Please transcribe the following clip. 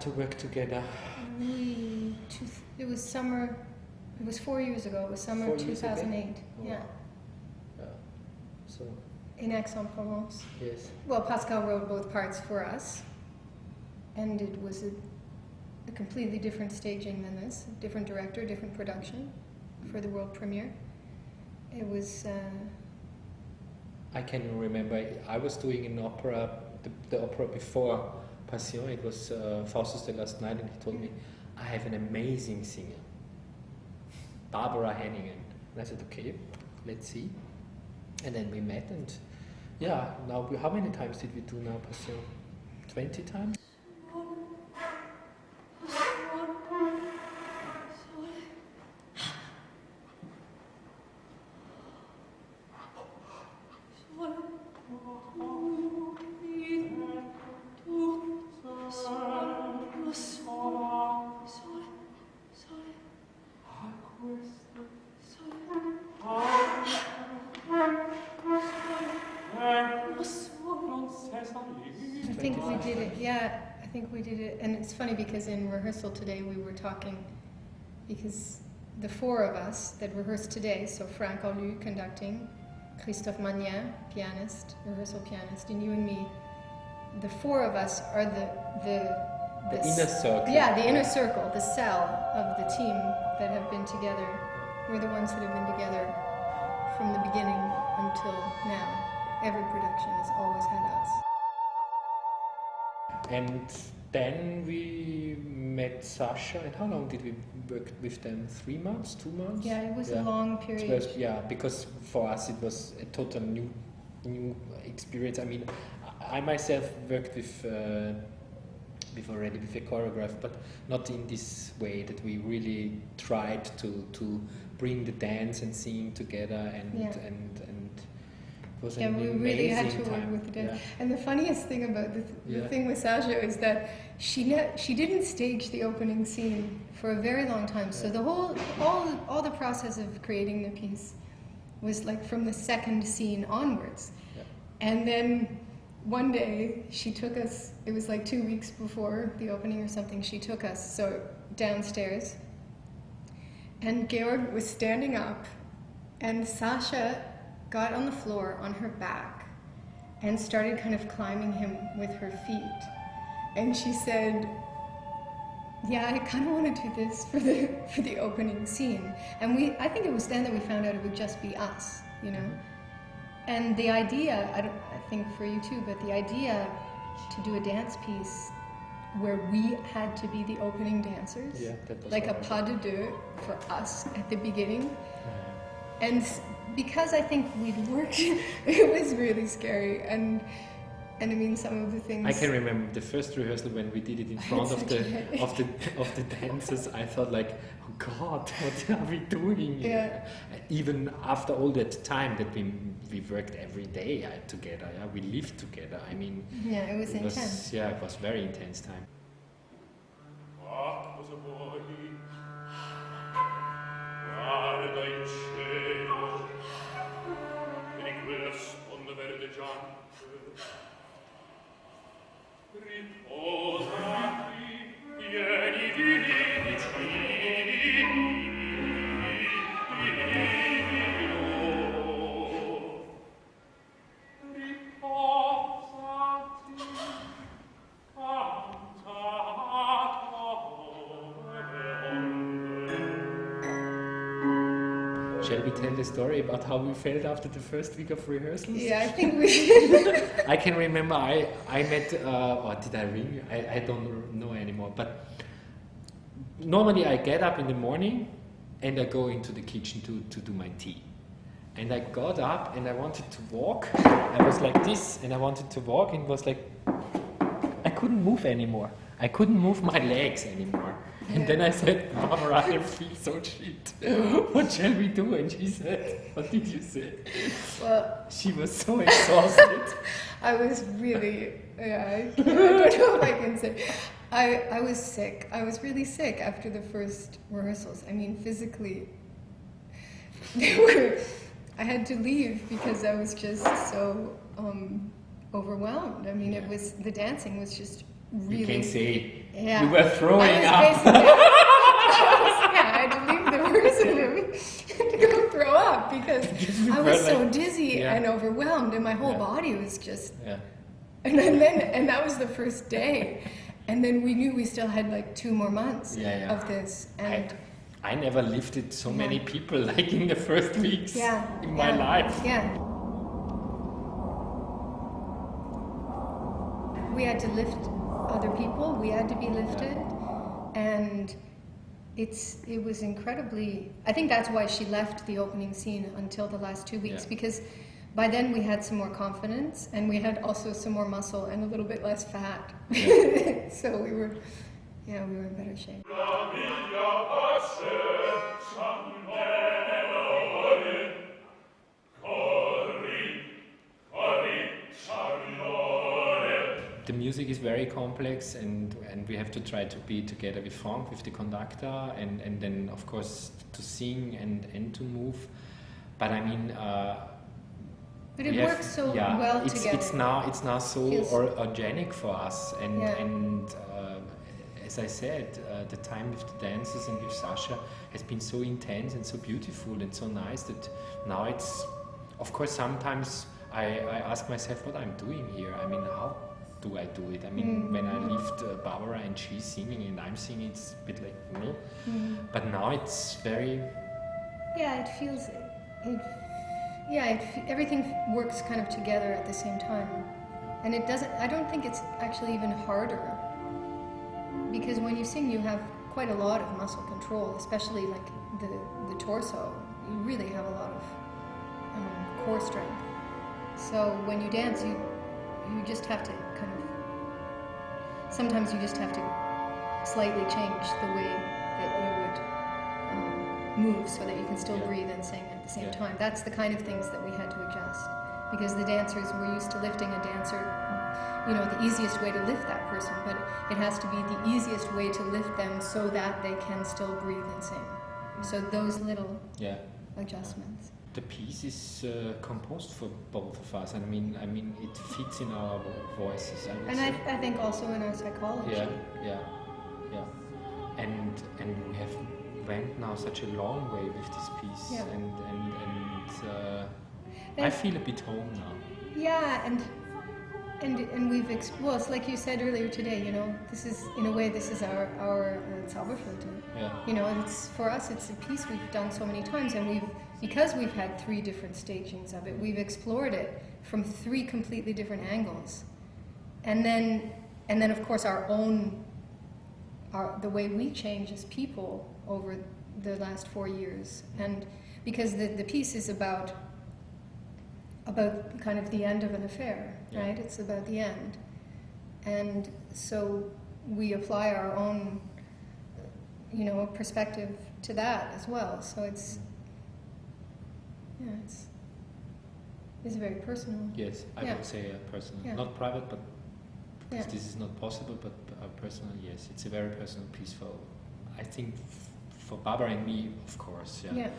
to work together? It was summer. It was 4 years ago. It was summer 2008. Oh. Yeah. So. In Aix-en-Provence. Yes. Well, Pascal wrote both parts for us, and it was a completely different staging than this. Different director, different production for the world premiere. It was. I can remember. I was doing an opera, the opera before Passion. It was Faustus the Last Night, and he told me, I have an amazing singer, Barbara Hannigan. And I said, okay, let's see. And then we met, and now how many times did we do now Passion? 20 times? I think we did it, and it's funny because in rehearsal today we were talking, because the four of us that rehearsed today, so Frank Lu conducting, Christophe Magnin, pianist, rehearsal pianist, and you and me, the four of us are the inner circle. Yeah, the inner circle, the cell of the team that have been together. We're the ones that have been together from the beginning until now. Every production has always had us. And then we met Sasha, and how long did we work with them? 3 months, 2 months? Yeah, it was a long period. Because for us it was a total new experience. I mean, I myself worked with a choreographer, but not in this way, that we really tried to bring the dance and singing together, and it was an we really had to amazing work time. with the dance. Yeah. And the funniest thing about the thing with Sasha is that she didn't stage the opening scene for a very long time. So the all the process of creating the piece was like from the second scene onwards. Yeah. And then one day she took us, it was like 2 weeks before the opening or something, she took us downstairs, and Georg was standing up, and Sasha got on the floor on her back and started kind of climbing him with her feet. And she said, yeah, I kind of want to do this for the opening scene. And I think it was then that we found out it would just be us, you know. And the idea, I think for you too, but the idea to do a dance piece where we had to be the opening dancers, that was like a pas de deux for us at the beginning. And because I think we'd worked, it was really scary. And I mean, some of the things. I can remember the first rehearsal when we did it in front of the dancers. I thought like, oh God, what are we doing here? Yeah. Even after all that time that we worked every day together, we lived together. I mean, it was intense. It was very intense time. Shall we tell the story about how we felt after the first week of rehearsals? Yeah, I think we should. I can remember I met, or did I ring you? I don't know anymore, but normally I get up in the morning and I go into the kitchen to do my tea. And I got up and I wanted to walk. I was like this, and I wanted to walk, and it was like, I couldn't move anymore. I couldn't move my legs anymore. And then I said, Barbara, I feel so shit. What shall we do? And she said, what did you say? Well, she was so exhausted. I was really, I don't know if I can say. I was sick. I was really sick after the first rehearsals. I mean, physically, I had to leave because I was just so overwhelmed. I mean, the dancing was just really... You can say Yeah. You were throwing up. I had to leave the room to go throw up because I was so dizzy and overwhelmed, and my whole body was just. Yeah. And then that was the first day, and then we knew we still had like 2 more months of this. And I never lifted so many people like in the first weeks in my life. Yeah. We had to lift other people. We had to be lifted, and it was incredibly. I think that's why she left the opening scene until the last 2 weeks, because by then we had some more confidence, and we had also some more muscle and a little bit less fat. So we were in better shape. The music is very complex, and we have to try to be together with Frank, with the conductor, and then of course to sing and to move. But I mean, but it works so well together. It's now so organic for us, and as I said, the time with the dancers and with Sasha has been so intense and so beautiful and so nice that now it's, of course, sometimes I ask myself what I'm doing here. I mean, how do I do it? I mean, when I lift Barbara and she's singing and I'm singing, it's a bit like, but now it's very... Yeah, it feels... everything works kind of together at the same time. And it doesn't... I don't think it's actually even harder. Because when you sing, you have quite a lot of muscle control, especially like the torso. You really have a lot of core strength. So when you dance, you just have to kind of... Sometimes you just have to slightly change the way that you would move so that you can still breathe and sing at the same time. That's the kind of things that we had to adjust. Because the dancers were used to lifting a dancer, the easiest way to lift that person, but it has to be the easiest way to lift them so that they can still breathe and sing. So those little adjustments. The piece is composed for both of us. I mean, it fits in our voices. I think also in our psychology. Yeah. And we have went now such a long way with this piece, and I feel a bit home now. Yeah, and we've well, it's like you said earlier today. This is in a way this is our Zauberflöte. And it's for us. It's a piece we've done so many times, and because we've had 3 different stagings of it, we've explored it from 3 completely different angles, and then of course the way we change as people over the last 4 years, and because the piece is about kind of the end of an affair, right? It's about the end, and so we apply our own, perspective to that as well. So it's very personal. Yes, I would say personal, not private, but because this is not possible, but personal. Yes, it's a very personal piece I think for Barbara and me, of course. Yeah.